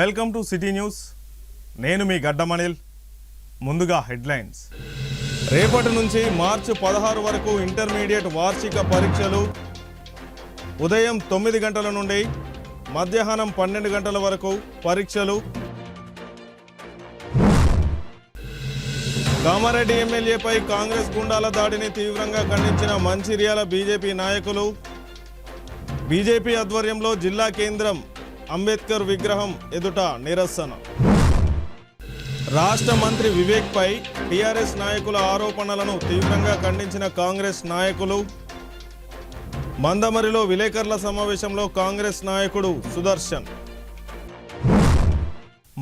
Welcome to city news. నేను మీ గడ్డమణిల్. ముందుగా headlines. రేపటి నుంచి మార్చి 16 వరకు ఇంటర్మీడియట్ వార్షిక పరీక్షలు. ఉదయం 9 గంటల నుండి మధ్యాహ్నం 12 గంటల వరకు పరీక్షలు. కామారెడ్డి ఎమ్మెల్యేపై కాంగ్రెస్ గుండాల దాడిని తీవ్రంగా ఖండించిన మంచిర్యాల బీజేపీ నాయకులు. బీజేపీ ఆధ్వర్యంలో జిల్లా కేంద్రం అంబేద్కర్ విగ్రహం ఎదుట నిరసన. రాష్ట్ర మంత్రి వివేక్ పై టీఆర్ఎస్ నాయకుల ఆరోపణలను తీవ్రంగా ఖండించిన కాంగ్రెస్ నాయకులు. మందమరిలో విలేకరుల సమావేశంలో కాంగ్రెస్ నాయకుడు సుదర్శన్.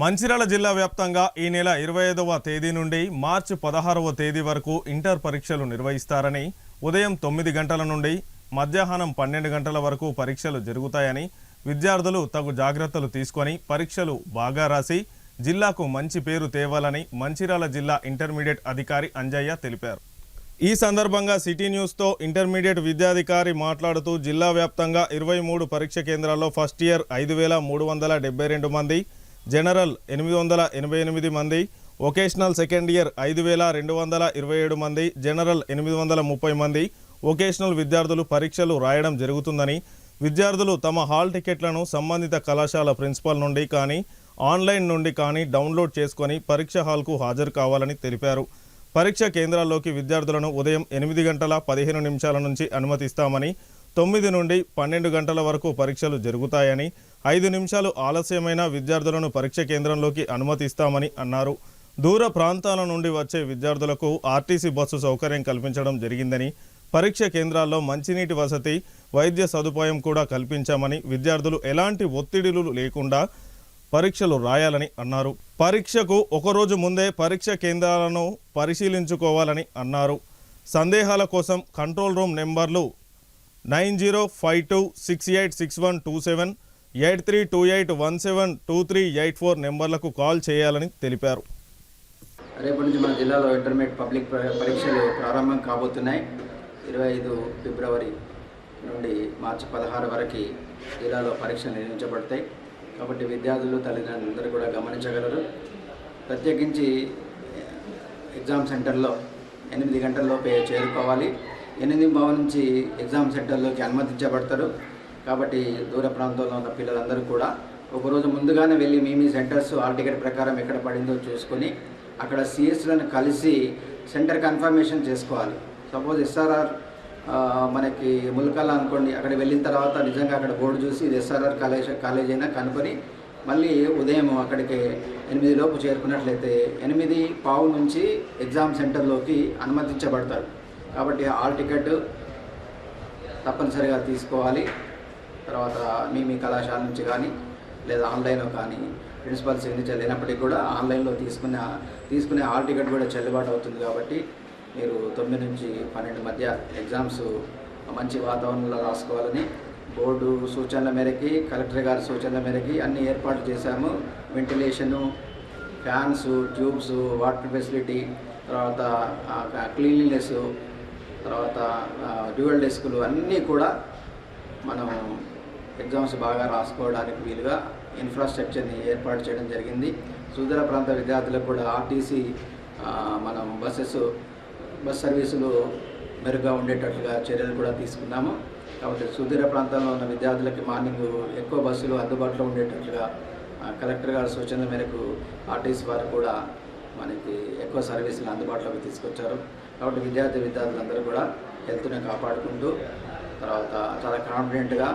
మంచిర్యాల జిల్లా వ్యాప్తంగా ఈ నెల 25వ తేదీ నుండి మార్చి 16వ తేదీ వరకు ఇంటర్ పరీక్షలు నిర్వహిస్తారని, ఉదయం 9 గంటల నుండి మధ్యాహ్నం 12 గంటల వరకు పరీక్షలు జరుగుతాయని, విద్యార్థులు తగు జాగ్రత్తలు తీసుకొని పరీక్షలు బాగా రాసి జిల్లాకు మంచి పేరు తేవాలని మంచిర్యాల జిల్లా ఇంటర్మీడియట్ అధికారి అంజయ్య తెలిపారు. ఈ సందర్భంగా సిటీ న్యూస్తో ఇంటర్మీడియట్ విద్యాధికారి మాట్లాడుతూ జిల్లా వ్యాప్తంగా 23 పరీక్ష కేంద్రాల్లో ఫస్ట్ ఇయర్ 5372 మంది, జనరల్ 888 మంది, వొకేషనల్ సెకండ్ ఇయర్ 5227 మంది, జనరల్ 830 మంది వొకేషనల్ విద్యార్థులు పరీక్షలు రాయడం జరుగుతుందని, విద్యార్థులు తమ హాల్ టికెట్లను సంబంధిత కళాశాల ప్రిన్సిపాల్ నుండి కానీ ఆన్లైన్ నుండి కానీ డౌన్లోడ్ చేసుకొని పరీక్ష హాల్కు హాజరు కావాలని తెలిపారు. పరీక్ష కేంద్రాల్లోకి విద్యార్థులను ఉదయం 8 గంటల 15 నిమిషాల నుంచి అనుమతిస్తామని, 9 నుండి 12 గంటల వరకు పరీక్షలు జరుగుతాయని, 5 నిమిషాలు ఆలస్యమైన విద్యార్థులను పరీక్ష కేంద్రంలోకి అనుమతిస్తామని అన్నారు. దూర ప్రాంతాల నుండి వచ్చే విద్యార్థులకు ఆర్టీసీ బస్సు సౌకర్యం కల్పించడం జరిగిందని, పరీక్ష కేంద్రాల్లో మంచినీటి వసతి, వైద్య సదుపాయం కూడా కల్పించామని, విద్యార్థులు ఎలాంటి ఒత్తిడిలు లేకుండా పరీక్షలు రాయాలని అన్నారు. పరీక్షకు ఒకరోజు ముందే పరీక్ష కేంద్రాలను పరిశీలించుకోవాలని అన్నారు. సందేహాల కోసం కంట్రోల్ రూమ్ నెంబర్లు 9052686127, 8328172384 నెంబర్లకు కాల్ చేయాలని తెలిపారు. రేపటి నుంచి మన జిల్లాలో ఇంటర్మీడియట్ పబ్లిక్ పరీక్షలు ప్రారంభం కాబోతున్నాయి. 25 ఫిబ్రవరి నుండి మార్చి 16 వరకు జిల్లాలో పరీక్షలు నిర్వహించబడతాయి. కాబట్టి విద్యార్థులు, తల్లిదండ్రులందరూ కూడా గమనించగలరు. ప్రత్యేకించి ఎగ్జామ్ సెంటర్లో 8 గంటల్లోపే చేరుకోవాలి. 8:15 నుంచి ఎగ్జామ్ సెంటర్లోకి అనుమతించబడతారు. కాబట్టి దూర ప్రాంతంలో ఉన్న పిల్లలందరూ కూడా ఒకరోజు ముందుగానే వెళ్ళి మీ సెంటర్స్ హాల్ టికెట్ ప్రకారం ఎక్కడ పడిందో చూసుకొని అక్కడ సిఎస్లను కలిసి సెంటర్ కన్ఫర్మేషన్ చేసుకోవాలి. సపోజ్ ఎస్ఆర్ఆర్ మనకి ములకల్లా అనుకోండి, అక్కడ వెళ్ళిన తర్వాత నిజంగా అక్కడ బోర్డు చూసి ఇది ఎస్ఆర్ఆర్ కాలేజ్ అయినా కనుకొని మళ్ళీ ఉదయం అక్కడికి 8 లోపు చేరుకున్నట్లయితే 8:15 నుంచి ఎగ్జామ్ సెంటర్లోకి అనుమతించబడతారు. కాబట్టి హాల్ టికెట్ తప్పనిసరిగా తీసుకోవాలి. తర్వాత మీ కళాశాల నుంచి కానీ లేదా ఆన్లైన్లో కానీ ప్రిన్సిపల్ సిగ్నేచర్ లేనప్పటికీ కూడా ఆన్లైన్లో తీసుకునే హాల్ టికెట్ కూడా చెల్లుబాటు అవుతుంది. కాబట్టి మీరు 9 నుంచి 12 మధ్య ఎగ్జామ్స్ మంచి వాతావరణంలో రాసుకోవాలని బోర్డు సూచనల మేరకి, కలెక్టర్ గారి సూచనల మేరకి అన్ని ఏర్పాట్లు చేశాము. Ventilation, fans, tubes, water facility, తర్వాత క్లీన్లీనెస్, తర్వాత డ్యూయల్ డెస్కులు అన్నీ కూడా మనం ఎగ్జామ్స్ బాగా రాసుకోవడానికి వీలుగా ఇన్ఫ్రాస్ట్రక్చర్ని ఏర్పాటు చేయడం జరిగింది. సుదూర ప్రాంత విద్యార్థులకు కూడా ఆర్టీసీ మనం బస్ సర్వీసులు మెరుగ్గా ఉండేటట్లుగా చర్యలు కూడా తీసుకున్నాము. కాబట్టి సుదూర ప్రాంతంలో ఉన్న విద్యార్థులకి మార్నింగ్ ఎక్కువ బస్సులు అందుబాటులో ఉండేటట్లుగా కలెక్టర్ గారి సూచనల మేరకు ఆర్టీసీ వారు కూడా మనకి ఎక్కువ సర్వీసులు అందుబాటులోకి తీసుకొచ్చారు. కాబట్టి విద్యార్థులందరూ కూడా హెల్త్ని కాపాడుకుంటూ తర్వాత చాలా కాన్ఫిడెంట్గా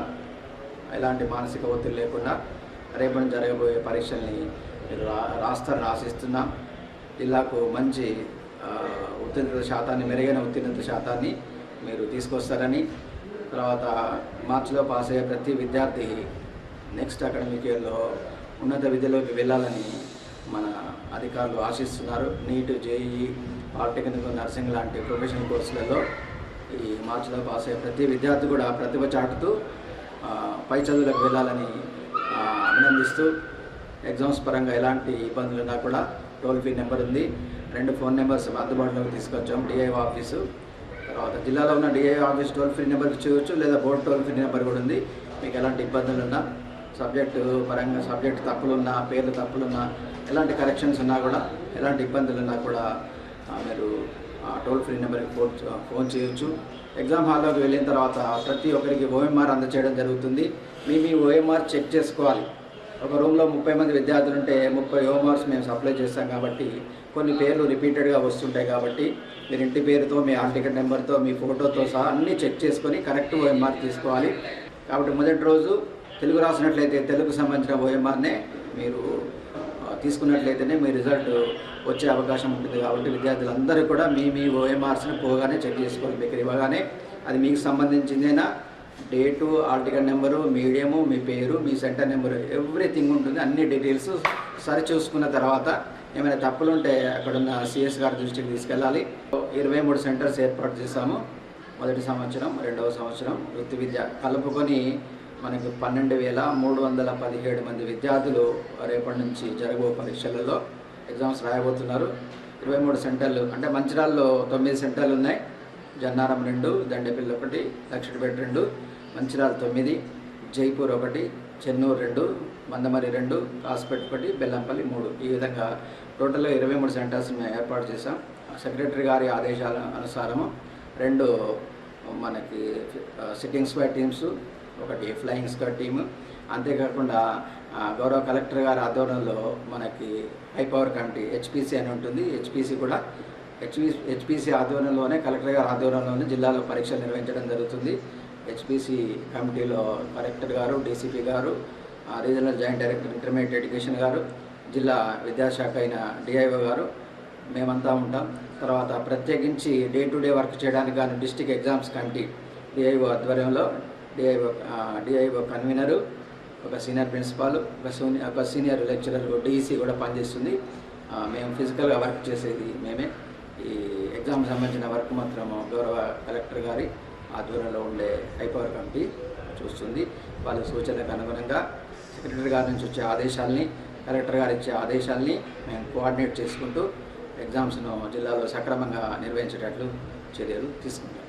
ఎలాంటి మానసిక ఒత్తిడి లేకుండా రేపటి జరగబోయే పరీక్షల్ని మీరు రాస్తారని ఆశిస్తున్నాం. జిల్లాకు మంచి ఉత్తీర్ణత శాతాన్ని, మెరుగైన ఉత్తీర్ణత శాతాన్ని మీరు తీసుకొస్తారని, తర్వాత మార్చిలో పాస్ అయ్యే ప్రతి విద్యార్థి నెక్స్ట్ అకాడమిక్ ఇయర్లో ఉన్నత విద్యలోకి వెళ్ళాలని మన అధికారులు ఆశిస్తున్నారు. నీట్, జేఈఈ, పాలిటెక్నిక్, నర్సింగ్ లాంటి ప్రొఫెషనల్ కోర్సులలో ఈ మార్చిలో పాస్ అయ్యే ప్రతి విద్యార్థి కూడా ప్రతిభ చాటుతూ పై చదువులకు వెళ్ళాలని అభినందిస్తూ, ఎగ్జామ్స్ పరంగా ఎలాంటి ఇబ్బందులు ఉన్నా కూడా టోల్ ఫ్రీ నెంబర్ ఉంది. 2 ఫోన్ నెంబర్స్ అందుబాటులోకి తీసుకొచ్చాం. డిఐఓ ఆఫీసు, తర్వాత జిల్లాలో ఉన్న డిఐఓ ఆఫీస్ టోల్ ఫ్రీ నెంబర్కి చేయవచ్చు, లేదా బోర్డు టోల్ ఫ్రీ నెంబర్ కూడా ఉంది. మీకు ఎలాంటి ఇబ్బందులు ఉన్నా సబ్జెక్టు పరంగా సబ్జెక్ట్ తప్పులున్నా, పేర్లు తప్పులున్నా, ఎలాంటి కరెక్షన్స్ ఉన్నా కూడా, ఎలాంటి ఇబ్బందులు ఉన్నా కూడా మీరు టోల్ ఫ్రీ నెంబర్కి ఫోన్ చేయొచ్చు. ఎగ్జామ్ హాల్లోకి వెళ్ళిన తర్వాత ప్రతి ఒక్కరికి ఓఎంఆర్ అందచేయడం జరుగుతుంది. మీ ఓఎంఆర్ చెక్ చేసుకోవాలి. ఒక రూమ్లో 30 మంది విద్యార్థులు ఉంటే 30 ఓఎంఆర్స్ మేము సప్లై చేస్తాం కాబట్టి కొన్ని పేర్లు రిపీటెడ్గా వస్తుంటాయి కాబట్టి మీరు ఇంటి పేరుతో, మీ హాల్ టికెట్ నెంబర్తో, మీ ఫోటోతో సహా అన్నీ చెక్ చేసుకొని కరెక్ట్ ఓఎంఆర్ తీసుకోవాలి. కాబట్టి మొదటి రోజు తెలుగు రాసినట్లయితే తెలుగుకు సంబంధించిన ఓఎంఆర్నే మీరు తీసుకున్నట్లయితేనే మీ రిజల్ట్ వచ్చే అవకాశం ఉంటుంది. కాబట్టి విద్యార్థులందరూ కూడా మీ ఓఎంఆర్స్ని పోగానే చెక్ చేసుకోవాలి. మీకు ఇవ్వగానే అది మీకు సంబంధించిందేనా, date, hall ticket number, medium, మీ పేరు, మీ సెంటర్ నెంబరు, ఎవ్రీథింగ్ ఉంటుంది. అన్ని డీటెయిల్స్ సరి చూసుకున్న తర్వాత ఏమైనా తప్పులుంటే అక్కడున్న సిఎస్ గారి దృష్టికి తీసుకెళ్ళాలి. 23 సెంటర్స్ ఏర్పాటు చేశాము. మొదటి సంవత్సరం, రెండవ సంవత్సరం వృత్తి విద్య కలుపుకొని మనకు 12,317 మంది విద్యార్థులు రేపటి నుంచి జరగబో పరీక్షలలో ఎగ్జామ్స్ రాయబోతున్నారు. 23 సెంటర్లు అంటే మంచిర్యాలలో 9 సెంటర్లు ఉన్నాయి. జన్నారం 2, దండేపల్లి 1, లక్షడిపేట 2, మంచిర్యాల 9, జైపూర్ 1, చెన్నూరు 2, మందమరి 2, కాసుపేట 1, బెల్లంపల్లి 3. ఈ విధంగా టోటల్గా 23 సెంటర్స్ మేము ఏర్పాటు చేశాం. సెక్రటరీ గారి ఆదేశాల అనుసారము 2 మనకి sitting squad teams, 1 flying squad team. అంతేకాకుండా గౌరవ కలెక్టర్ గారి ఆధ్వర్యంలో మనకి హై పవర్ కమిటీ హెచ్పిసి అని ఉంటుంది. హెచ్పిసి ఆధ్వర్యంలోనే, కలెక్టర్ గారి ఆధ్వర్యంలోనే జిల్లాలో పరీక్షలు నిర్వహించడం జరుగుతుంది. హెచ్పిసి కమిటీలో కలెక్టర్ గారు, డీసీపీ గారు, regional joint director intermediate education గారు, జిల్లా విద్యాశాఖ అయిన డిఐఓ గారు, మేమంతా ఉంటాం. తర్వాత ప్రత్యేకించి డే టు డే వర్క్ చేయడానికి కానీ డిస్టిక్ ఎగ్జామ్స్ కమిటీ డిఐఓ ఆధ్వర్యంలో డిఐఓ కన్వీనరు, ఒక సీనియర్ ప్రిన్సిపాల్, ఒక సీనియర్ లెక్చరర్, డిఈసి కూడా పనిచేస్తుంది. మేము ఫిజికల్గా వర్క్ చేసేది మేమే. ఈ ఎగ్జామ్ సంబంధించిన వర్క్ మాత్రం గౌరవ కలెక్టర్ గారి ఆధ్వర్యంలో ఉండే హై పవర్ కమిటీ చూస్తుంది. వాళ్ళ సూచనలకు అనుగుణంగా సెక్రటరీ గారి నుంచి వచ్చే ఆదేశాలని, కలెక్టర్ గారు ఇచ్చే ఆదేశాలని మేము కోఆర్డినేట్ చేసుకుంటూ ఎగ్జామ్స్ను జిల్లాలో సక్రమంగా నిర్వహించేటట్లు చర్యలు తీసుకుంటాం.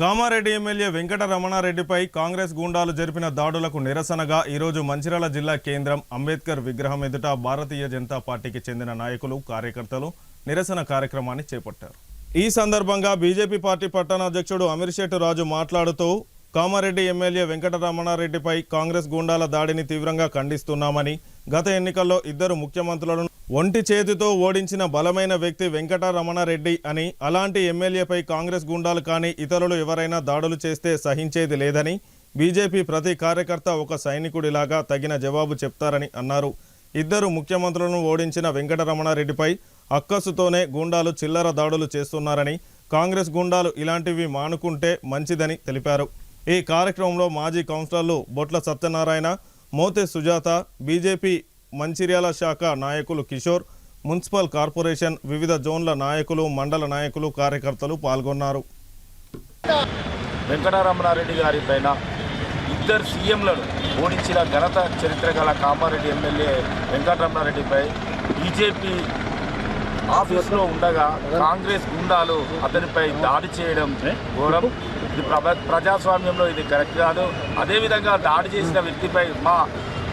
కామారెడ్డి ఎమ్మెల్యే వెంకట రమణారెడ్డిపై కాంగ్రెస్ గూండాలు జరిపిన దాడులకు నిరసనగా ఈరోజు మంచిర్యాల జిల్లా కేంద్రం అంబేద్కర్ విగ్రహం ఎదుట భారతీయ జనతా పార్టీకి చెందిన నాయకులు, కార్యకర్తలు నిరసన కార్యక్రమాన్ని చేపట్టారు. ఈ సందర్భంగా బీజేపీ పార్టీ పట్టణ అధ్యక్షుడు అమీర్శెట్టి రాజు మాట్లాడుతూ కామారెడ్డి ఎమ్మెల్యే వెంకట రమణారెడ్డిపై కాంగ్రెస్ గూండాల దాడిని తీవ్రంగా ఖండిస్తున్నామని, గత ఎన్నికల్లో 2 ముఖ్యమంత్రులను ఒంటి చేతితో ఓడించిన బలమైన వ్యక్తి వెంకట రమణారెడ్డి అని, అలాంటి ఎమ్మెల్యేపై కాంగ్రెస్ గూండాలు కానీ ఇతరులు ఎవరైనా దాడులు చేస్తే సహించేది లేదని, బీజేపీ ప్రతి కార్యకర్త ఒక సైనికుడిలాగా తగిన జవాబు చెప్తారని అన్నారు. 2 ముఖ్యమంత్రులను ఓడించిన వెంకట రమణారెడ్డిపై అక్కసుతోనే గూండాలు చిల్లర దాడులు చేస్తున్నారని, కాంగ్రెస్ గూండాలు ఇలాంటివి మానుకుంటే మంచిదని తెలిపారు. ఈ కార్యక్రమంలో మాజీ కౌన్సిలర్లు బొట్ల సత్యనారాయణ, మోతే సుజాత, బీజేపీ మంచిర్యాల శాఖ నాయకులు కిషోర్, మున్సిపల్ కార్పొరేషన్ వివిధ జోన్ల నాయకులు, మండల నాయకులు, కార్యకర్తలు పాల్గొన్నారు. వెంకటరమణారెడ్డి గారి పైన 2 సీఎంలను ఓడించిన ఘనత చరిత్ర గల కామారెడ్డి ఎమ్మెల్యే వెంకటరమణారెడ్డిపై బీజేపీ ఆఫీసులో ఉండగా కాంగ్రెస్ గుండాలు అతనిపై దాడి చేయడం ఘోరం. ఇది ప్రజాస్వామ్యంలో ఇది కరెక్ట్ కాదు. అదేవిధంగా దాడి చేసిన వ్యక్తిపై మా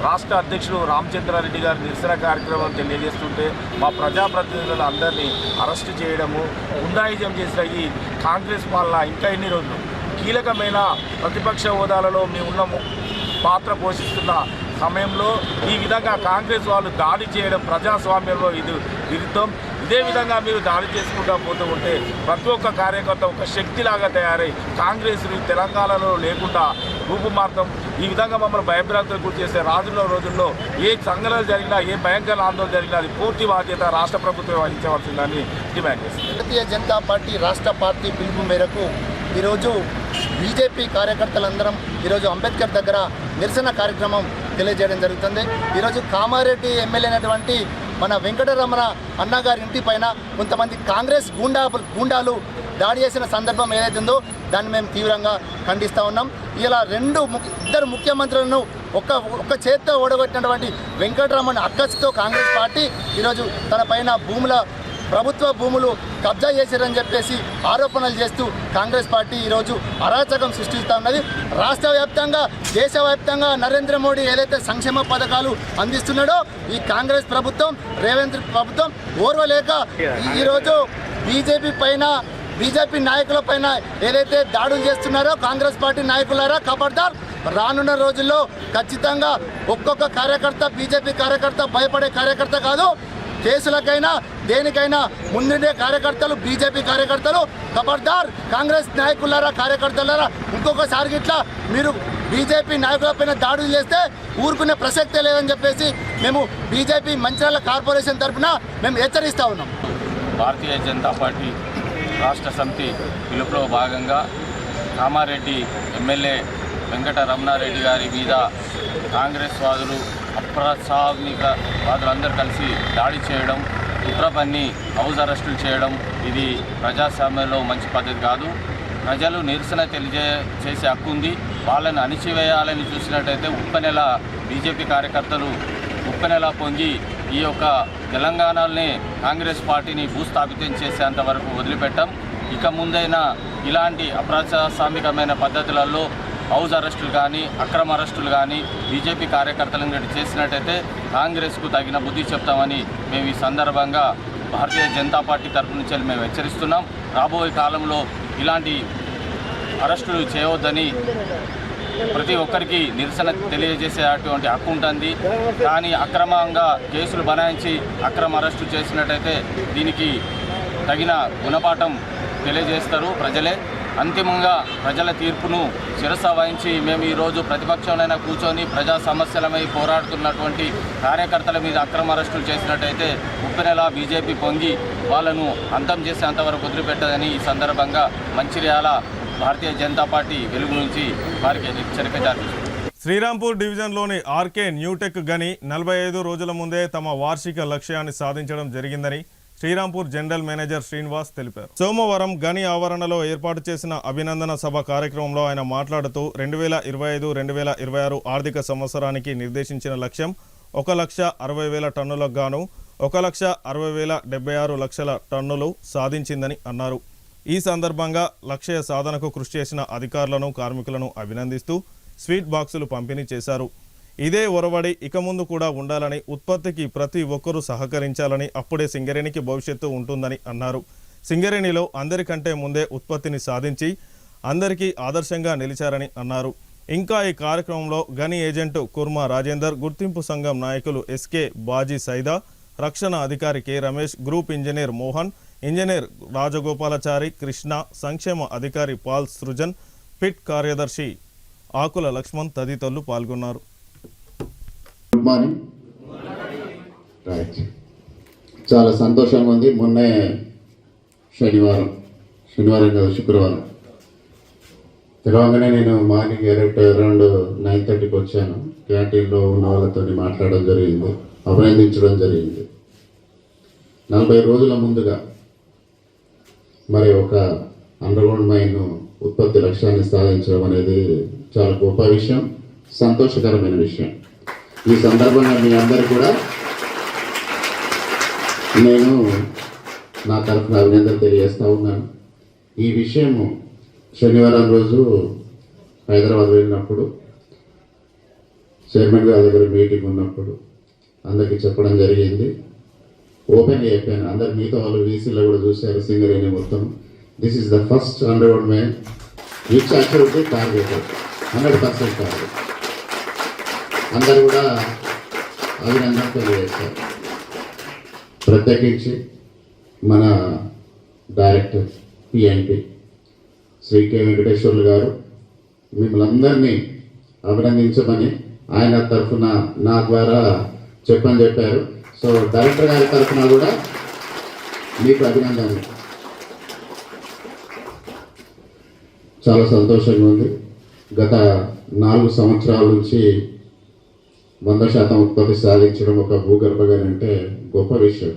రాష్ట్ర అధ్యక్షుడు రామచంద్రారెడ్డి గారు నిరసన కార్యక్రమం తెలియజేస్తుంటే మా ప్రజాప్రతినిధులు అందరినీ అరెస్టు చేయడము, గుండాయిజం చేసిన ఈ కాంగ్రెస్ పాలన ఇంకా ఎన్ని రోజులు? కీలకమైన ప్రతిపక్ష హోదాలలో మేము ఉన్నాము, పాత్ర పోషిస్తున్న సమయంలో ఈ విధంగా కాంగ్రెస్ వాళ్ళు దాడి చేయడం ప్రజాస్వామ్యంలో ఇది విరుద్ధం. ఇదే విధంగా మీరు దాడి చేసుకుంటూ పోతూ ఉంటే ప్రతి ఒక్క కార్యకర్త ఒక శక్తిలాగా తయారై కాంగ్రెస్ తెలంగాణలో లేకుండా రూపుమార్గం. ఈ విధంగా మమ్మల్ని భయభ్రాంతులకు గురి చేసే రాజుల రోజుల్లో ఏ సంఘటనలు జరిగినా, ఏ భయంకర ఆందోళన జరిగినా అది పూర్తి బాధ్యత రాష్ట్ర ప్రభుత్వం వహించవలసిందని డిమాండ్ చేస్తుంది. భారతీయ జనతా పార్టీ రాష్ట్ర పార్టీ పిలుపు మేరకు ఈరోజు బీజేపీ కార్యకర్తలందరం ఈరోజు అంబేద్కర్ దగ్గర నిరసన కార్యక్రమం తెలియజేయడం జరుగుతుంది. ఈరోజు కామారెడ్డి ఎమ్మెల్యే అయినటువంటి మన వెంకటరమణ అన్నగారి ఇంటి పైన కొంతమంది కాంగ్రెస్ గూండాలు దాడి చేసిన సందర్భం ఏదైతే ఉందో దాన్ని మేము తీవ్రంగా ఖండిస్తూ ఉన్నాం. ఇలా 2 ముఖ్యమంత్రులను ఒక్క చేత్తో ఓడగొట్టినటువంటి వెంకటరమణ అక్కస్తో కాంగ్రెస్ పార్టీ ఈరోజు తన పైన భూముల ప్రభుత్వ భూములు కబ్జా చేశారని చెప్పేసి ఆరోపణలు చేస్తూ కాంగ్రెస్ పార్టీ ఈరోజు అరాచకం సృష్టిస్తూ ఉన్నది. రాష్ట్ర వ్యాప్తంగా దేశవ్యాప్తంగా నరేంద్ర మోడీ ఏదైతే సంక్షేమ పథకాలు అందిస్తున్నాడో ఈ కాంగ్రెస్ ప్రభుత్వం రేవంత్ ప్రభుత్వం ఓర్వలేక ఈరోజు బీజేపీ నాయకుల పైన ఏదైతే దాడులు చేస్తున్నారో కాంగ్రెస్ పార్టీ నాయకులారా ఖబర్దార్. రానున్న రోజుల్లో ఖచ్చితంగా ఒక్కొక్క కార్యకర్త బీజేపీ కార్యకర్త భయపడే కార్యకర్త కాదు. కేసులకైనా దేనికైనా ముందుండే కార్యకర్తలు బీజేపీ కార్యకర్తలు ఖబర్దార్. కాంగ్రెస్ నాయకులారా కార్యకర్తలారా ఇంకొకసారి ఇట్లా మీరు బీజేపీ నాయకులపైన దాడులు చేస్తే ఊరుకునే ప్రసక్తే లేదని చెప్పేసి మేము బీజేపీ మంచిర్యాల కార్పొరేషన్ తరఫున మేము హెచ్చరిస్తూ ఉన్నాం. భారతీయ జనతా పార్టీ రాష్ట్ర సమితి పిలుపులో భాగంగా కామారెడ్డి ఎమ్మెల్యే వెంకట రమణారెడ్డి గారి మీద కాంగ్రెస్ వాదులు అప్రసామిక వాదులందరూ కలిసి దాడి చేయడం, కుట్రపన్ని హౌస్ అరెస్టులు చేయడం ఇది ప్రజాస్వామ్యంలో మంచి పద్ధతి కాదు. ప్రజలు నిరసన చేసే హక్కు ఉంది. వాళ్ళని అణిచివేయాలని చూసినట్టయితే ఉప్పనెల బీజేపీ కార్యకర్తలు ఉప్పనెల పొంగి ఈ యొక్క తెలంగాణలోనే కాంగ్రెస్ పార్టీని భూస్థాపితం చేసేంత వరకు వదిలిపెట్టాం. ఇక ముందైనా ఇలాంటి అప్రజాస్వామికమైన పద్ధతులలో హౌస్ అరెస్టులు కానీ అక్రమ అరెస్టులు కానీ బీజేపీ కార్యకర్తలను చేసినట్టయితే కాంగ్రెస్కు తగిన బుద్ధి చెప్తామని మేము ఈ సందర్భంగా భారతీయ జనతా పార్టీ తరఫు నుంచి మేము హెచ్చరిస్తున్నాం. రాబోయే కాలంలో ఇలాంటి అరెస్టులు చేయవద్దని ప్రతి ఒక్కరికి నిరసన తెలియజేసేటువంటి హక్కు ఉంటుంది. కానీ అక్రమంగా కేసులు బనాయించి అక్రమ అరెస్టు చేసినట్టయితే దీనికి తగిన గుణపాఠం తెలియజేస్తారు ప్రజలే. అంతిమంగా ప్రజల తీర్పును శిరస వహించి మేము ఈరోజు ప్రతిపక్షంలోనే కూర్చొని ప్రజా సమస్యలపై పోరాడుతున్నటువంటి కార్యకర్తల మీద అక్రమ అరెస్టులు చేసినట్టయితే ఉప్పెనెల బీజేపీ పొంగి వాళ్ళను అంతం చేసేంతవరకు వదిలిపెట్టదని ఈ సందర్భంగా మంచిర్యాల భారతీయ జనతా పార్టీ వెలుగు నుంచి వారికి హెచ్చరిక జారీ చేస్తుంది. శ్రీరాంపూర్ డివిజన్లోని ఆర్కే న్యూటెక్ గని 45 రోజుల ముందే తమ వార్షిక లక్ష్యాన్ని సాధించడం జరిగిందని శ్రీరాంపూర్ జనరల్ మేనేజర్ శ్రీనివాస్ తెలిపారు. సోమవారం గని ఆవరణలో ఏర్పాటు చేసిన అభినందన సభ కార్యక్రమంలో ఆయన మాట్లాడుతూ 2025-2026 ఆర్థిక సంవత్సరానికి నిర్దేశించిన లక్ష్యం 1,60,000 టన్నులకు గాను 1,60,076 లక్షల టన్నులు సాధించిందని అన్నారు. ఈ సందర్భంగా లక్ష్య సాధనకు కృషి చేసిన అధికారులను కార్మికులను అభినందిస్తూ స్వీట్ బాక్సులు పంపిణీ చేశారు. ఇదే ఒరవడి ఇక ముందు కూడా ఉండాలని, ఉత్పత్తికి ప్రతి ఒక్కరూ సహకరించాలని, అప్పుడే సింగరేణికి భవిష్యత్తు ఉంటుందని అన్నారు. సింగరేణిలో అందరికంటే ముందే ఉత్పత్తిని సాధించి అందరికీ ఆదర్శంగా నిలిచారని అన్నారు. ఇంకా ఈ కార్యక్రమంలో గని ఏజెంటు కుర్మా రాజేందర్, గుర్తింపు సంఘం నాయకులు ఎస్కే బాజీ సైదా, రక్షణ అధికారి K Ramesh, group engineer Mohan, engineer Rajagopalachari Krishna, సంక్షేమ అధికారి పాల్ సృజన్, పిట్ కార్యదర్శి ఆకుల లక్ష్మణ్ తదితరులు పాల్గొన్నారు. Good morning. రైట్, చాలా సంతోషంగా ఉంది. మొన్నే శనివారం కదా శుక్రవారం తెలవంగానే నేను మార్నింగ్ అరౌండ్ 9:30కి వచ్చాను. క్యాంటీన్లో ఉన్న వాళ్ళతో మాట్లాడడం జరిగింది, అభినందించడం జరిగింది. 40 రోజుల ముందుగా మరి ఒక అండర్గ్రౌండ్ మైన్ ఉత్పత్తి లక్ష్యాన్ని సాధించడం అనేది చాలా గొప్ప విషయం, సంతోషకరమైన విషయం. ఈ సందర్భంగా మీ అందరూ కూడా నేను నా తరఫున అభినందన తెలియజేస్తూ ఉన్నాను. ఈ విషయము శనివారం రోజు హైదరాబాద్ వెళ్ళినప్పుడు చైర్మన్ గారి దగ్గర మీటింగ్ ఉన్నప్పుడు అందరికీ చెప్పడం జరిగింది. ఓపెన్గా చెప్పాను, అందరు మిగతా వాళ్ళు వీసీలో కూడా చూశారు సింగరేణి మొత్తం. This is the first underground mine which achieved the target 100% target. అందరు కూడా అభినందన తెలియజేస్తారు. ప్రత్యేకించి మన director PNP Shri K Venkateswarlu garu మిమ్మల్ని అందరినీ అభినందించమని ఆయన తరఫున నా ద్వారా చెప్పారు. సో డైరెక్టర్ గారి తరఫున కూడా మీకు అభినందనలు. చాలా సంతోషంగా ఉంది. గత 4 సంవత్సరాల నుంచి 100% ఉత్పత్తి సాధించడం ఒక భూగర్భ గని అంటే గొప్ప విషయం.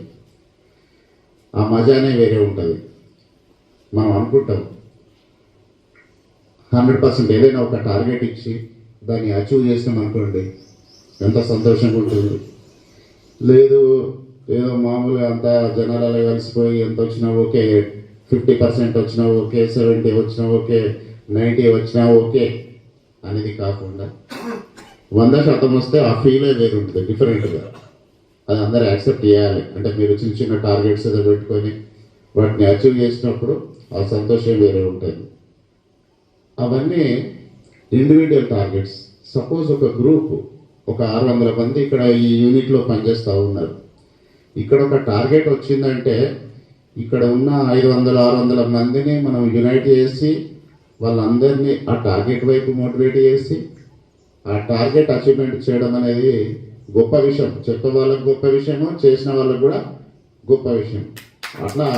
ఆ మజానే వేరే ఉంటుంది. మనం అనుకుంటాం 100% ఏదైనా ఒక టార్గెట్ ఇచ్చి దాన్ని అచీవ్ చేస్తాం అనుకోండి ఎంత సంతోషంగా ఉంటుంది. లేదు ఏదో మామూలుగా అంతా జనాలలో కలిసిపోయి ఎంత వచ్చినా ఓకే, 50% వచ్చినా ఓకే, 70 వచ్చినా ఓకే, 90 వచ్చినా ఓకే అనేది కాకుండా 100% వస్తే ఆ ఫీలే వేరు ఉంటుంది, డిఫరెంట్గా. అది అందరూ యాక్సెప్ట్ చేయాలి. అంటే మీరు చిన్న చిన్న టార్గెట్స్ ఏదో పెట్టుకొని వాటిని అచీవ్ చేసినప్పుడు ఆ సంతోషం వేరే ఉంటుంది. అవన్నీ ఇండివిజువల్ టార్గెట్స్. సపోజ్ ఒక గ్రూప్, ఒక 600 మంది ఇక్కడ ఈ యూనిట్లో పనిచేస్తూ ఉన్నారు. ఇక్కడ ఒక టార్గెట్ వచ్చిందంటే ఇక్కడ ఉన్న 500-600 మందిని మనం యునైట్ చేసి వాళ్ళందరినీ ఆ టార్గెట్ వైపు మోటివేట్ చేసి ఆ టార్గెట్ అచీవ్మెంట్ చేయడం అనేది గొప్ప విషయం. చెప్పే వాళ్ళకి గొప్ప విషయము, చేసిన వాళ్ళకి కూడా గొప్ప విషయం. అట్లా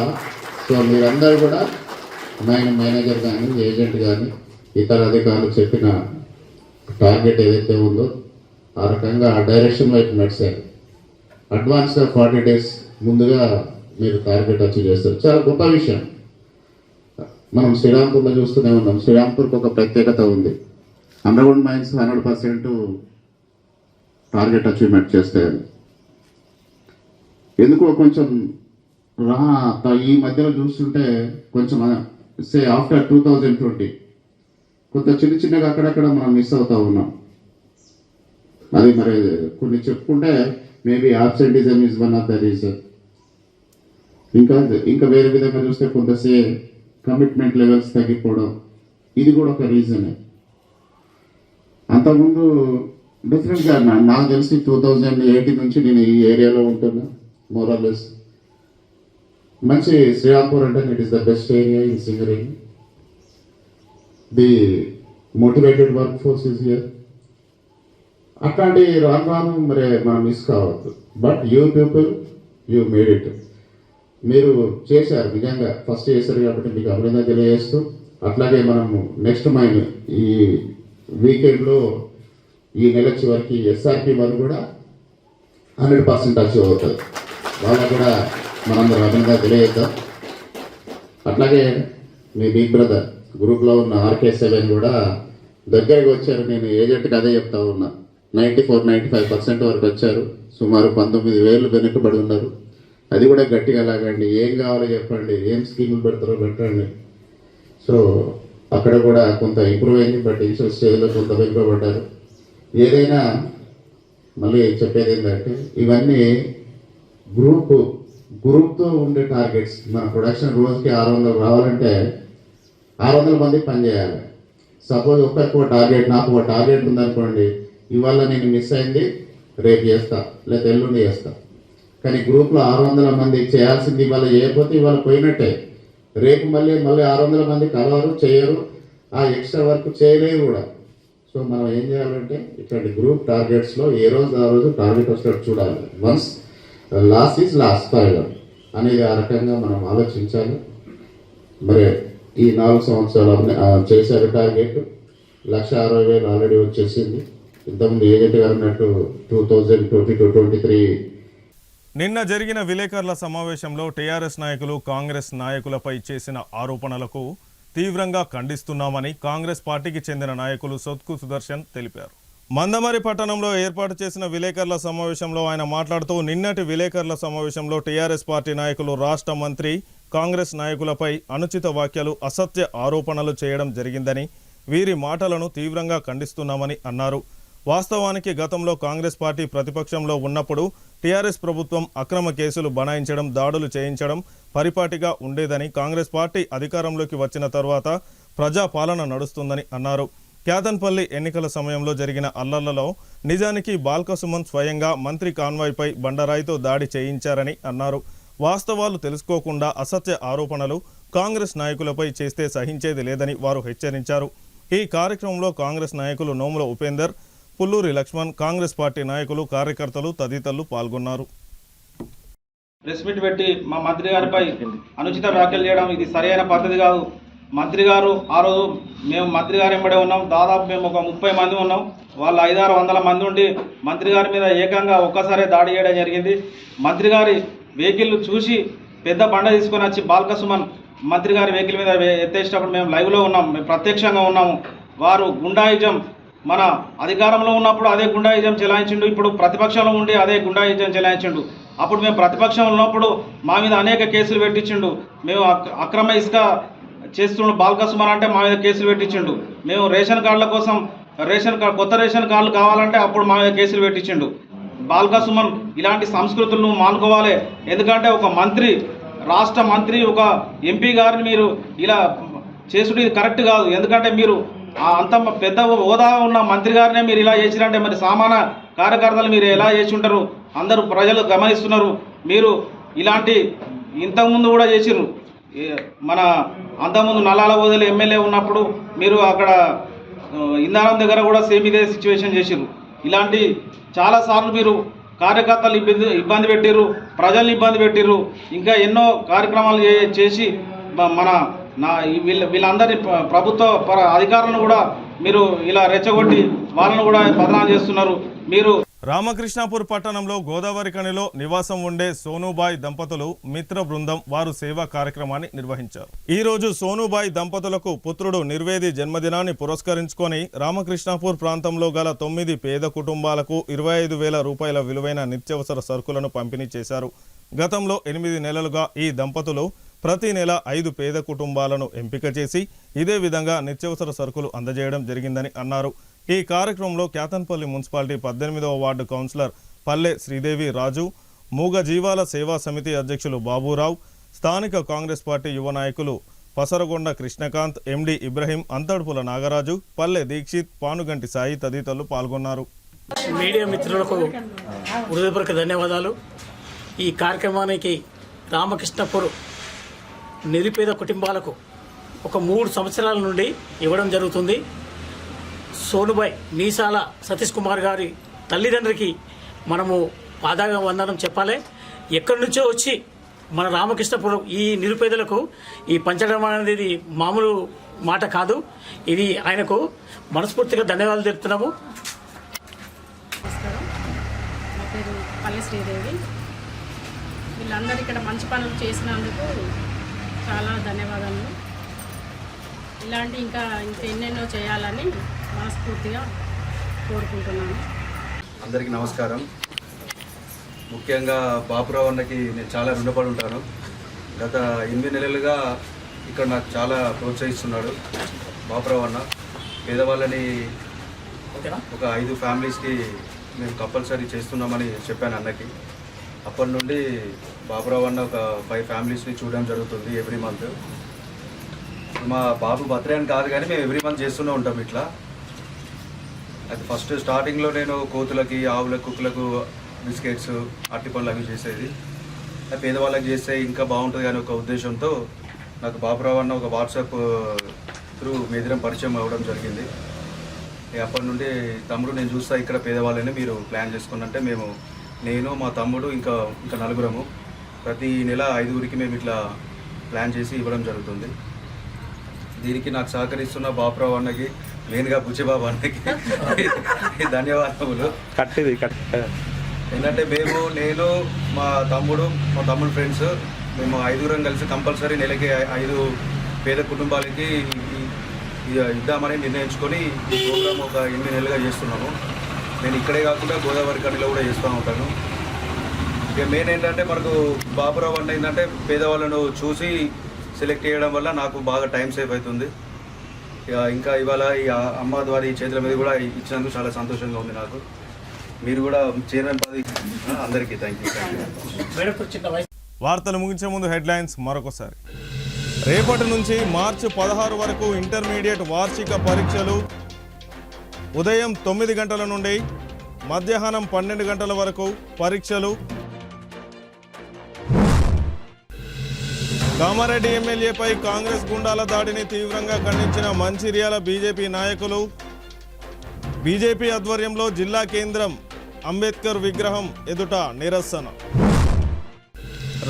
సో మీరందరూ కూడా మేనేజర్ కానీ, ఏజెంట్ కానీ, ఇతర అధికారులు చెప్పిన టార్గెట్ ఏదైతే ఉందో ఆ రకంగా ఆ డైరెక్షన్ వైపు నడిచారు. అడ్వాన్స్గా 40 days ముందుగా మీరు టార్గెట్ అచీవ్ చేస్తారు. చాలా గొప్ప విషయం. మనం శ్రీరాంపూర్లో చూస్తూనే ఉన్నాం. శ్రీరాంపూర్కి ఒక ప్రత్యేకత ఉంది. అండర్గ్రౌండ్ మైన్స్ 100% టార్గెట్ అచీవ్మెంట్ చేస్తాయని. ఎందుకో కొంచెం ఈ మధ్యలో చూస్తుంటే కొంచెం సే ఆఫ్టర్ 2020 కొంత చిన్నగా అక్కడక్కడ మనం మిస్ అవుతా ఉన్నాం. అది మరి కొన్ని చెప్పుకుంటే maybe absenteeism is one of the reason. ఇంకా వేరే విధంగా చూస్తే కొంత కమిట్మెంట్ లెవెల్స్ తగ్గిపోవడం, ఇది కూడా ఒక రీజనే. అంతకుముందు డిఫరెంట్గా నాకు తెలిసి 2018 నుంచి నేను ఈ ఏరియాలో ఉంటున్నా. మోరల్లెస్ మంచి శ్రీరాంపూర్ అంటే it is the best area in Singareni. The motivated work force is here. అట్లాంటి రాను మరి మనం మిస్ కావద్దు. But you people you made it. మీరు చేశారు, నిజంగా ఫస్ట్ చేశారు కాబట్టి మీకు అభినందన తెలియజేస్తూ, అట్లాగే మనము నెక్స్ట్ మైన్ ఈ వీకెండ్లో ఈ నెల చివరికి SRP వాళ్ళు కూడా 100% అచీవ్ అవుతుంది. వాళ్ళకు కూడా మనందరం అభినందన తెలియజేద్దాం. అట్లాగే మీ బిగ్ బ్రదర్ గ్రూప్లో ఉన్న RK7 కూడా దగ్గరికి వచ్చారు. నేను ఏజెంట్కి అదే చెప్తా ఉన్నా, 94-95% వరకు వచ్చారు. సుమారు 19,000 వెనుకబడి ఉన్నారు. అది కూడా గట్టిగా లాగండి. ఏం కావాలో చెప్పండి, ఏం స్కీములు పెడతారో పెట్టండి. సో అక్కడ కూడా కొంత ఇంప్రూవ్ అయింది. బట్ ఇనిషియల్ స్టేజ్లో కొంత వెనుకబడ్డారు. ఏదైనా మళ్ళీ చెప్పేది ఏంటంటే ఇవన్నీ గ్రూప్తో ఉండే టార్గెట్స్. మన ప్రొడక్షన్ రోజుకి 600 రావాలంటే 600 మంది పనిచేయాలి. సపోజ్ ఒక్కరికి ఒక టార్గెట్, నాకు ఒక టార్గెట్ ఉందనుకోండి, ఇవాళ నేను మిస్ అయింది రేపు చేస్తా, లేదా ఎల్లుండి చేస్తా. కానీ గ్రూప్లో 600 మంది చేయాల్సింది ఇవాళ చేయకపోతే ఇవాళ పోయినట్టే. రేపు మళ్ళీ 600 మంది కలవరు, చేయరు, ఆ ఎక్స్ట్రా వర్క్ చేయలేరు కూడా. సో మనం ఏం చేయాలంటే ఇట్లాంటి గ్రూప్ టార్గెట్స్లో ఏ రోజు ఆ రోజు టార్గెట్ వచ్చినట్టు చూడాలి. Once last is lost Fiverr అనేది ఆ రకంగా మనం ఆలోచించాలి. మరి ఈ 4 సంవత్సరాలు చేశారు టార్గెట్ 1,60,000 ఆల్రెడీ వచ్చేసింది. ఇంతకుముందు ఏజెంట్ గారు అన్నట్టు 2022-23 నిన్న జరిగిన విలేకరుల సమావేశంలో టీఆర్ఎస్ నాయకులు కాంగ్రెస్ నాయకులపై చేసిన ఆరోపణలకు తీవ్రంగా ఖండిస్తున్నామని కాంగ్రెస్ పార్టీకి చెందిన నాయకులు సొత్కు సుదర్శన్ తెలిపారు. మందమరి పట్టణంలో ఏర్పాటు చేసిన విలేకరుల సమావేశంలో ఆయన మాట్లాడుతూ, నిన్నటి విలేకరుల సమావేశంలో టీఆర్ఎస్ పార్టీ నాయకులు రాష్ట్ర మంత్రి కాంగ్రెస్ నాయకులపై అనుచిత వ్యాఖ్యలు, అసత్య ఆరోపణలు చేయడం జరిగిందని, వీరి మాటలను తీవ్రంగా ఖండిస్తున్నామని అన్నారు. వాస్తవానికి గతంలో కాంగ్రెస్ పార్టీ ప్రతిపక్షంలో ఉన్నప్పుడు టీఆర్ఎస్ ప్రభుత్వం అక్రమ కేసులు బనాయించడం, దాడులు చేయించడం పరిపాటిగా ఉండేదని, కాంగ్రెస్ పార్టీ అధికారంలోకి వచ్చిన తర్వాత ప్రజాపాలన నడుస్తుందని అన్నారు. క్యాతన్పల్లి ఎన్నికల సమయంలో జరిగిన అల్లర్లలో నిజానికి బాల్క సుమన్ స్వయంగా మంత్రి కాన్వాయ్పై బండరాయితో దాడి చేయించారని అన్నారు. వాస్తవాలు తెలుసుకోకుండా అసత్య ఆరోపణలు కాంగ్రెస్ నాయకులపై చేస్తే సహించేది లేదని వారు హెచ్చరించారు. ఈ కార్యక్రమంలో కాంగ్రెస్ నాయకులు నోముల ఉపేందర్, పుల్లూరి లక్ష్మణ్, కాంగ్రెస్ పార్టీ నాయకులు, కార్యకర్తలు తదితరులు పాల్గొన్నారు. ప్రెస్ మీట్ పెట్టి మా మంత్రి గారిపై అనుచిత వ్యాఖ్యలు చేయడం ఇది సరైన పద్ధతి కాదు. మంత్రి గారు ఆ రోజు మేము మంత్రి గారు వెంబడే ఉన్నాం. దాదాపు మేము ఒక 30 మంది ఉన్నాం. వాళ్ళు 500-600 మంది ఉండి మంత్రి గారి మీద ఏకంగా ఒక్కసారే దాడి చేయడం జరిగింది. మంత్రి గారి వెహికల్ చూసి పెద్ద బండ తీసుకొని వచ్చి బాల్క సుమన్ మంత్రి గారి వెహికల్ మీద ఎత్తేసేటప్పుడు మేము లైవ్లో ఉన్నాం, మేము ప్రత్యక్షంగా ఉన్నాము. వారు గుండాయిజం మన అధికారంలో ఉన్నప్పుడు అదే గుండాయిజం చెలాయించిండు, ఇప్పుడు ప్రతిపక్షంలో ఉండి అదే గుండాయిజం చెలాయించిండు. అప్పుడు మేము ప్రతిపక్షంలో ఉన్నప్పుడు మా మీద అనేక కేసులు పెట్టించిండు. మేము అక్రమ ఇసుక చేస్తుండు బాల్కసుమన్ అంటే మా మీద కేసులు పెట్టించిండు. మేము రేషన్ కార్డుల కోసం కొత్త రేషన్ కార్డులు కావాలంటే అప్పుడు మా మీద కేసులు పెట్టించిండు. బాల్కసుమన్ ఇలాంటి సంస్కృతులను మానుకోవాలి. ఎందుకంటే ఒక మంత్రి, రాష్ట్ర మంత్రి, ఒక ఎంపీ గారిని మీరు ఇలా చేసుడు ఇది కరెక్ట్ కాదు. ఎందుకంటే మీరు అంత పెద్ద హోదా ఉన్న మంత్రి గారినే మీరు ఇలా చేసిరంటే మరి సామాన్య కార్యకర్తలు మీరు ఎలా చేసి ఉంటారు? అందరూ ప్రజలు గమనిస్తున్నారు. మీరు ఇలాంటి ఇంతకుముందు కూడా చేసిర్రు. మన అంతకుముందు నల్లాల వదిలి ఎమ్మెల్యే ఉన్నప్పుడు మీరు అక్కడ ఇందారం దగ్గర కూడా సేమ్ ఇదే సిచ్యువేషన్ చేసిర్రు. ఇలాంటి చాలాసార్లు మీరు కార్యకర్తలు ఇబ్బంది పెట్టిర్రు, ప్రజల్ని ఇబ్బంది పెట్టిర్రు. ఇంకా ఎన్నో కార్యక్రమాలు చేసి వీళ్ళందరి ప్రభుత్వ అధికారులను కూడా మీరు ఇలా రెచ్చగొట్టి వాళ్ళను కూడా బదనాలు చేస్తున్నారు. మీరు రామకృష్ణాపూర్ పట్టణంలో గోదావరి కనిలో నివాసం ఉండే సోనుబాయ్ దంపతులు మిత్ర బృందం వారు సేవా కార్యక్రమాన్ని నిర్వహించారు. ఈ రోజు సోనుబాయ్ దంపతులకు పుత్రుడు నిర్వేది జన్మదినాన్ని పురస్కరించుకొని రామకృష్ణాపూర్ ప్రాంతంలో గల 9 పేద కుటుంబాలకు 25,000 రూపాయల విలువైన నిత్యావసర సరుకులను పంపిణీ చేశారు. గతంలో 8 నెలలుగా ఈ దంపతులు ప్రతి నెల 5 పేద కుటుంబాలను ఎంపిక చేసి ఇదే విధంగా నిత్యావసర సరుకులు అందజేయడం జరిగిందని అన్నారు. ఈ కార్యక్రమంలో క్యాతన్పల్లి మున్సిపాలిటీ 18వ వార్డు కౌన్సిలర్ పల్లె శ్రీదేవి రాజు, మూగ జీవాల సేవా సమితి అధ్యక్షులు బాబురావు, స్థానిక కాంగ్రెస్ పార్టీ యువ నాయకులు పసరగొండ కృష్ణకాంత్, ఎండి ఇబ్రహీం, అంతడుపుల నాగరాజు, పల్లె దీక్షిత్, పానుగంటి సాయి తదితరులు పాల్గొన్నారు. మీడియా మిత్రులకు హృదయపూర్వక ధన్యవాదాలు. ఈ కార్యక్రమానికి రామకృష్ణపూర్ నిరుపేద కుటుంబాలకు ఒక 3 సంవత్సరాల నుండి ఇవ్వడం జరుగుతుంది. సోనుబాయ్ మీసాల సతీష్ కుమార్ గారి తల్లిదండ్రికి మనము పాదాభివందనం చెప్పాలి. ఎక్కడి నుంచో వచ్చి మన రామకృష్ణపురం ఈ నిరుపేదలకు ఈ పంచడం అనేది మామూలు మాట కాదు. ఇది ఆయనకు మనస్ఫూర్తిగా ధన్యవాదాలు తెలుపుతున్నాము. నమస్కారం, నా పేరు పల్లె శ్రీదేవి. వీళ్ళందరూ ఇక్కడ మంచి పనులు చేసినందుకు చాలా ధన్యవాదాలు. ఇలాంటి ఇంకా ఎన్నెన్నో చేయాలని మనస్ఫూర్తిగా కోరుకుంటున్నాను. అందరికీ నమస్కారం. ముఖ్యంగా బాపురావు అన్నకి నేను చాలా రుణపడి ఉంటాను. గత 8 నెలలుగా ఇక్కడ నాకు చాలా ప్రోత్సహిస్తున్నాడు బాపురావు అన్న. పేదవాళ్ళని ఒక 5 ఫ్యామిలీస్కి మేము కంపల్సరీ చేస్తున్నామని చెప్పాను అన్నకి. అప్పటి నుండి బాపురావు అన్న ఒక 5 ఫ్యామిలీస్ని చూడడం జరుగుతుంది ఎవ్రీ మంత్. మా బాబు బర్త్డే అని కాదు కానీ మేము ఎవ్రీ మంత్ చేస్తూనే ఉంటాం ఇట్లా. అది ఫస్ట్ స్టార్టింగ్లో నేను కోతులకి, ఆవులకు, కుక్కలకు బిస్కెట్స్, అరటి పనులు అవి చేసేది. అది పేదవాళ్ళకి చేస్తే ఇంకా బాగుంటుంది కానీ ఒక ఉద్దేశంతో నాకు బాపురావు అన్న ఒక వాట్సాప్ త్రూ మేదిరం పరిచయం అవ్వడం జరిగింది. అప్పటి నుండి తమ్ముడు నేను చూస్తా ఇక్కడ పేదవాళ్ళని మీరు ప్లాన్ చేసుకున్నంటే నేను మా తమ్ముడు ఇంకా 4 ప్రతి నెల 5 మేము ఇట్లా ప్లాన్ చేసి ఇవ్వడం జరుగుతుంది. దీనికి నాకు సహకరిస్తున్న బాపురావు అన్నకి, మెయిన్గా బుచ్చిబాబు అన్నకి ధన్యవాదములు. ఏంటంటే నేను మా తమ్ముడు ఫ్రెండ్స్ మేము 5 కలిసి కంపల్సరీ నెలకి 5 పేద కుటుంబాలకి ఇద్దామని నిర్ణయించుకొని ఈ ప్రోగ్రామ్ ఒక 8 నెలలుగా చేస్తున్నాము. నేను ఇక్కడే కాకుండా గోదావరి కనిలో కూడా చేస్తూ ఉంటాను. ఇక మెయిన్ ఏంటంటే మనకు బాపురావు అన్న ఏంటంటే పేదవాళ్ళను చూసి సెలెక్ట్ చేయడం వల్ల నాకు బాగా టైం సేవ్ అవుతుంది. ఇంకా ఇవాళ ఈ అమ్మ ద్వారా ఈ చేతుల మీద కూడా ఇచ్చినందుకు చాలా సంతోషంగా ఉంది నాకు. మీరు కూడా చైర్మన్ పదవి అందరికీ థ్యాంక్ యూ. వార్తలు ముగించే ముందు హెడ్లైన్స్ మరొకసారి. రేపటి నుంచి మార్చి 16 వరకు ఇంటర్మీడియట్ వార్షిక పరీక్షలు. ఉదయం 9 గంటల నుండి మధ్యాహ్నం 12 గంటల వరకు పరీక్షలు. కామారెడ్డి ఎమ్మెల్యేపై కాంగ్రెస్ గుండాల దాడిని తీవ్రంగా ఖండించిన మంచిర్యాల బీజేపీ నాయకులు. బీజేపీ ఆధ్వర్యంలో జిల్లా కేంద్రం అంబేద్కర్ విగ్రహం ఎదుట నిరసన.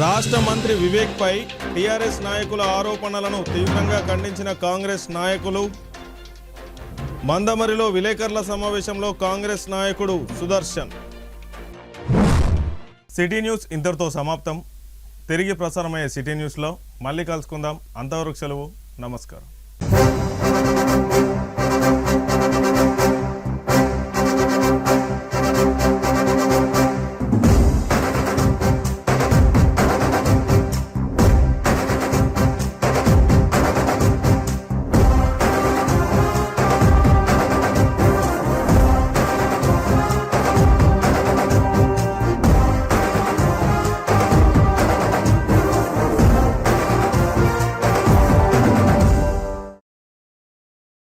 రాష్ట్ర మంత్రి వివేక్పై టీఆర్ఎస్ నాయకుల ఆరోపణలను తీవ్రంగా ఖండించిన కాంగ్రెస్ నాయకులు. మందమరిలో విలేకరుల సమావేశంలో కాంగ్రెస్ నాయకుడు సుదర్శన్. సిటీ న్యూస్ ఇంతటితో సమాప్తం. తిరిగి ప్రసారమయ్యే సిటీ న్యూస్లో మళ్ళీ కలుసుకుందాం. అంతవరకు సెలవు. నమస్కారం.